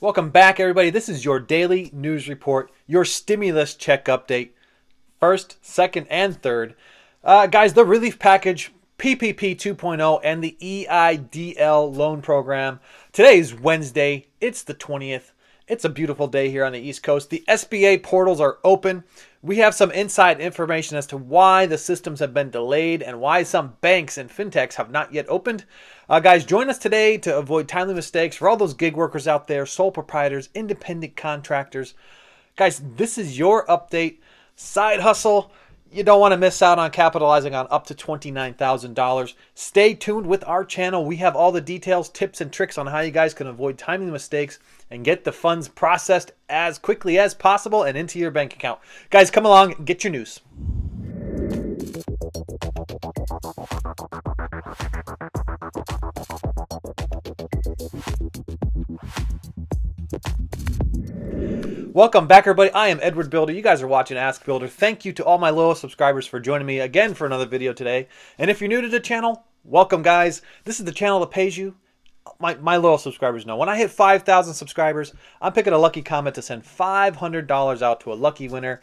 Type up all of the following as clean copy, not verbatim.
Welcome back, everybody. This is your daily news report, your stimulus check update, first, second, and third. Guys, the Releif Package, PPP 2.0, and the EIDL loan program. Today is Wednesday. It's the 20th. It's a beautiful day here on the East Coast. The SBA portals are open. We have some inside information as to why the systems have been delayed and why some banks and fintechs have not yet opened. Guys, join us today to avoid timely mistakes for all those gig workers out there, sole proprietors, independent contractors. Guys, this is your update. Side hustle. You don't want to miss out on capitalizing on up to $29,000. Stay tuned with our channel. We have all the details, tips, and tricks on how you guys can avoid timely mistakes and get the funds processed as quickly as possible and into your bank account. Guys, come along and get your news. Welcome back, everybody. I am Edward Bilder. You guys are watching Ask Builder. Thank you to all my loyal subscribers for joining me again for another video today. And if you're new to the channel, welcome, guys. This is the channel that pays you. My loyal subscribers know when I hit 5,000 subscribers, I'm picking a lucky comment to send $500 out to a lucky winner.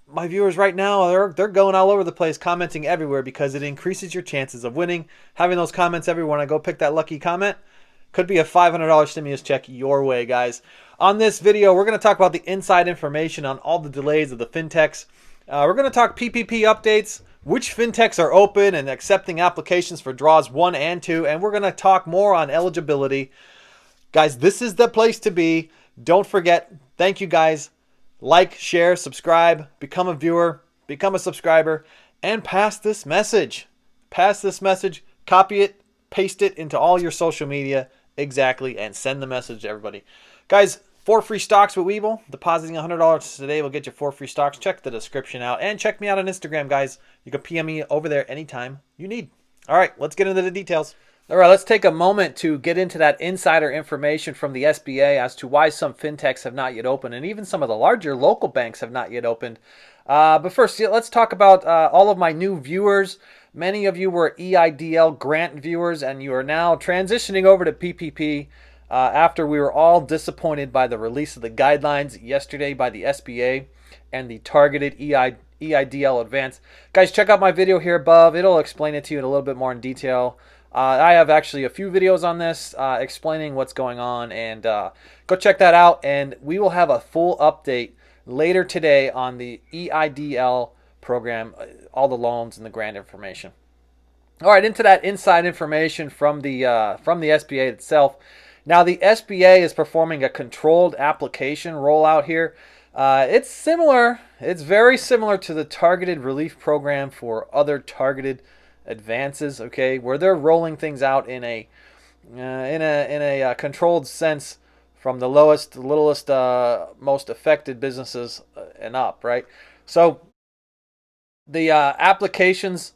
My viewers right now, they're going all over the place, commenting everywhere because it increases your chances of winning. Having those comments everywhere when I go pick that lucky comment could be a $500 stimulus check your way, guys. On this video, we're going to talk about the inside information on all the delays of the fintechs. We're going to talk PPP updates, which fintechs are open and accepting applications for draws 1 and 2, and we're going to talk more on eligibility. Guys, this is the place to be. Don't forget, thank you guys. Like, share, subscribe, become a viewer, become a subscriber, and pass this message. Pass this message, copy it, paste it into all your social media exactly, and send the message to everybody. Guys, 4 free stocks with Webull. Depositing $100 today will get you 4 free stocks. Check the description out. And check me out on Instagram, guys. You can PM me over there anytime you need. All right, let's get into the details. All right, let's take a moment to get into that insider information from the SBA as to why some fintechs have not yet opened, and even some of the larger local banks have not yet opened. But first, let's talk about all of my new viewers. Many of you were EIDL grant viewers, and you are now transitioning over to PPP. After we were all disappointed by the release of the guidelines yesterday by the SBA and the targeted EIDL advance. Guys, check out my video here above. It'll explain it to you in a little bit more in detail. I have actually a few videos on this explaining what's going on, and go check that out. And we will have a full update later today on the EIDL program, all the loans and the grant information. All right, into that inside information from the SBA itself. Now, the SBA is performing a controlled application rollout here. It's similar. It's very similar to the targeted relief program for other targeted advances, okay, where they're rolling things out in a controlled sense from the lowest, the littlest, most affected businesses and up, right? So the applications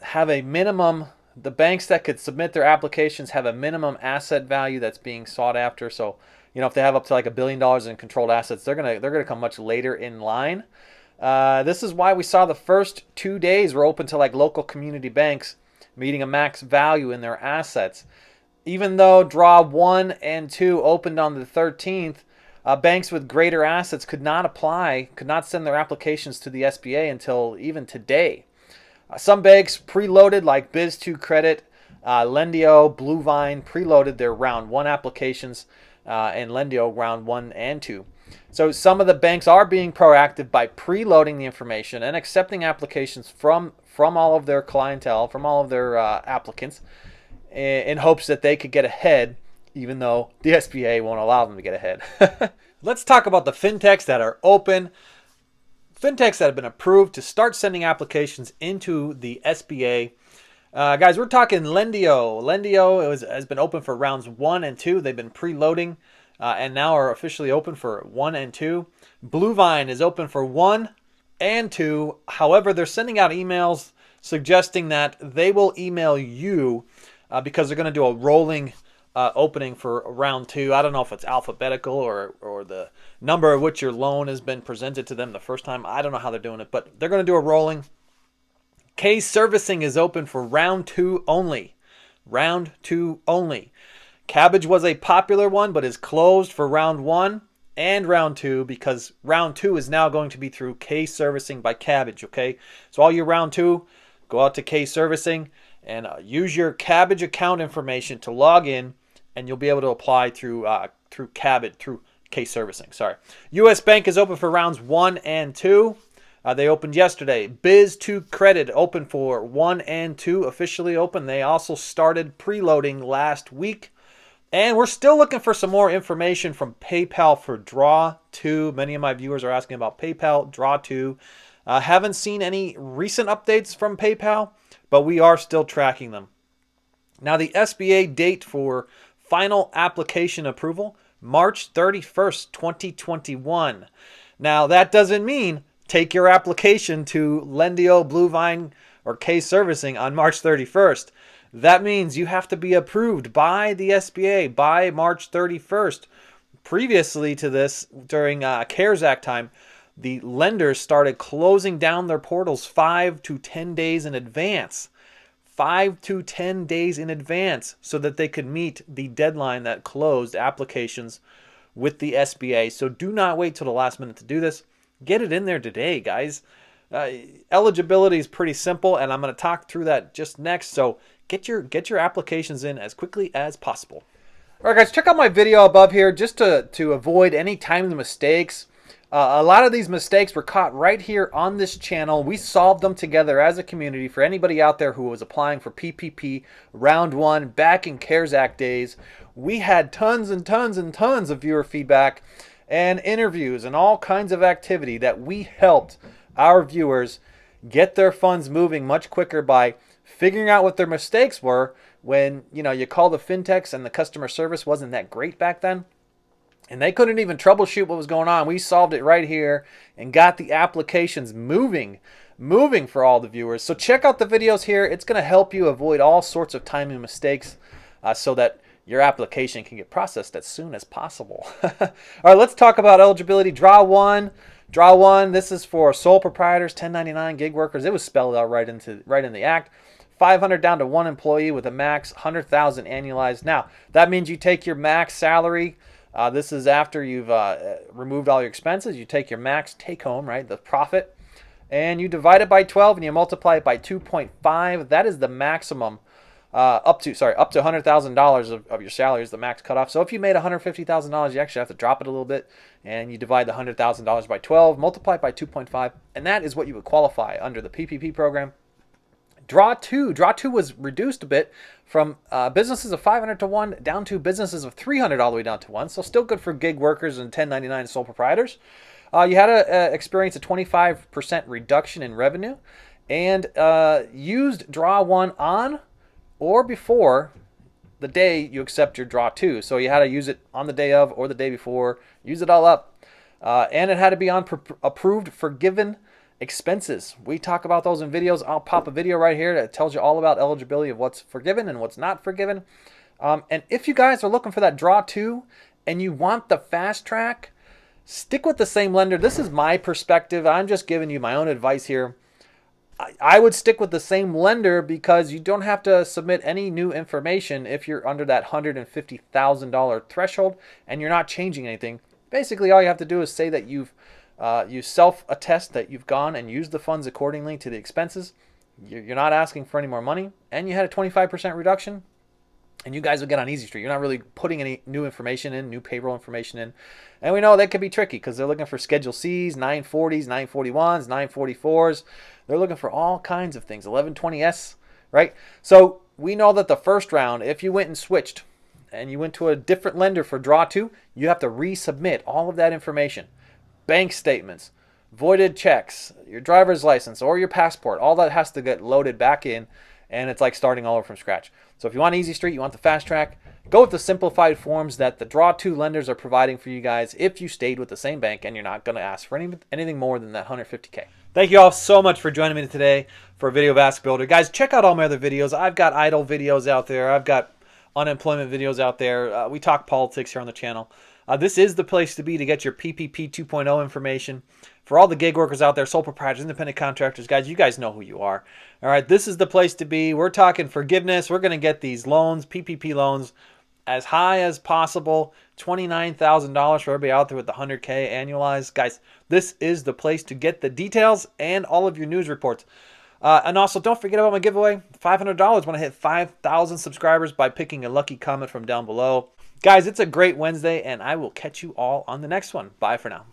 have a minimum. The banks that could submit their applications have a minimum asset value that's being sought after. So, you know, if they have up to like $1 billion in controlled assets, they're gonna come much later in line. This is why we saw the first 2 days were open to like local community banks meeting a max value in their assets. Even though draw 1 and 2 opened on the 13th, banks with greater assets could not send their applications to the SBA until even today. Some banks preloaded, like Biz2 Credit, Lendio, BlueVine preloaded their round 1 applications, and Lendio round 1 and 2. So some of the banks are being proactive by preloading the information and accepting applications from all of their clientele, from all of their applicants, in hopes that they could get ahead, even though the SBA won't allow them to get ahead. Let's talk about the fintechs that are open. Fintechs that have been approved to start sending applications into the SBA. Guys, we're talking Lendio. Lendio has been open for rounds 1 and 2. They've been preloading and now are officially open for 1 and 2. BlueVine is open for 1 and 2. However, they're sending out emails suggesting that they will email you because they're going to do a rolling opening for round 2. I don't know if it's alphabetical or the number of which your loan has been presented to them the first time. I don't know how they're doing it, but they're going to do a rolling. Case servicing is open for round 2 only. Round 2 only. Kabbage was a popular one, but is closed for round 1 and round 2 because round 2 is now going to be through case servicing by Kabbage. Okay, so all your round 2, go out to case servicing and use your Kabbage account information to log in, and you'll be able to apply through Kabbage, through case servicing. Sorry. U.S. Bank is open for rounds 1 and 2. They opened yesterday. Biz2 Credit open for 1 and 2, officially open. They also started preloading last week. And we're still looking for some more information from PayPal for Draw 2. Many of my viewers are asking about PayPal, Draw 2. Haven't seen any recent updates from PayPal, but we are still tracking them. Now, the SBA date for final application approval, March 31st, 2021. Now, that doesn't mean take your application to Lendio, BlueVine, or Case Servicing on March 31st. That means you have to be approved by the SBA by March 31st. Previously to this, during CARES Act time, the lenders started closing down their portals 5 to 10 days in advance. 5 to 10 days in advance so that they could meet the deadline that closed applications with the SBA. So do not wait till the last minute to do this. Get it in there today, guys. Eligibility is pretty simple, and I'm going to talk through that just next. So get your applications in as quickly as possible. All right, guys, check out my video above here just to avoid any timing mistakes. A lot of these mistakes were caught right here on this channel. We solved them together as a community for anybody out there who was applying for PPP round 1 back in CARES Act days. We had tons and tons and tons of viewer feedback and interviews and all kinds of activity that we helped our viewers get their funds moving much quicker by figuring out what their mistakes were when, you call the fintechs and the customer service wasn't that great back then. And they couldn't even troubleshoot what was going on. We solved it right here and got the applications moving for all the viewers. So check out the videos here. It's going to help you avoid all sorts of timing mistakes so that your application can get processed as soon as possible. All right, let's talk about eligibility. Draw 1. Draw 1, this is for sole proprietors, 1099 gig workers. It was spelled out right in the act. 500 down to 1 employee with a max 100,000 annualized. Now, that means you take your max salary. This is after you've removed all your expenses. You take your max take home, right, the profit, and you divide it by 12 and you multiply it by 2.5. That is the maximum up to $100,000 of your salary is the max cutoff. So if you made $150,000, you actually have to drop it a little bit, and you divide the $100,000 by 12, multiply it by 2.5, and that is what you would qualify under the PPP program. Draw 2 was reduced a bit from businesses of 500 to 1 down to businesses of 300 all the way down to 1. So still good for gig workers and 1099 sole proprietors. You had to experience a 25% reduction in revenue, and used Draw 1 on or before the day you accept your Draw 2. So you had to use it on the day of or the day before, use it all up. And it had to be on approved forgiven expenses. We talk about those in videos. I'll pop a video right here that tells you all about eligibility of what's forgiven and what's not forgiven. And if you guys are looking for that Draw 2 and you want the fast track, stick with the same lender. This is my perspective. I'm just giving you my own advice here. I would stick with the same lender because you don't have to submit any new information if you're under that $150,000 threshold and you're not changing anything. Basically, all you have to do is say that you self-attest that you've gone and used the funds accordingly to the expenses. You're not asking for any more money, and you had a 25% reduction, and you guys will get on Easy Street. You're not really putting any new information in, new payroll information in. And we know that could be tricky because they're looking for Schedule Cs, 940s, 941s, 944s. They're looking for all kinds of things, 1120S, right? So we know that the first round, if you went and switched and you went to a different lender for Draw 2, you have to resubmit all of that information. Bank statements, voided checks, your driver's license, or your passport. All that has to get loaded back in, and it's like starting all over from scratch. So if you want Easy Street, you want the fast track, go with the simplified forms that the Draw 2 lenders are providing for you guys if you stayed with the same bank and you're not going to ask for anything more than that $150K. Thank you all so much for joining me today for a video of Ask Builder. Guys, check out all my other videos. I've got idle videos out there. I've got unemployment videos out there. We talk politics here on the channel. This is the place to be to get your PPP 2.0 information. For all the gig workers out there, sole proprietors, independent contractors, guys, you guys know who you are. All right, this is the place to be. We're talking forgiveness. We're going to get these loans, PPP loans, as high as possible, $29,000 for everybody out there with the 100K annualized. Guys, this is the place to get the details and all of your news reports. And also, don't forget about my giveaway, $500 when I hit 5,000 subscribers by picking a lucky comment from down below. Guys, it's a great Wednesday, and I will catch you all on the next one. Bye for now.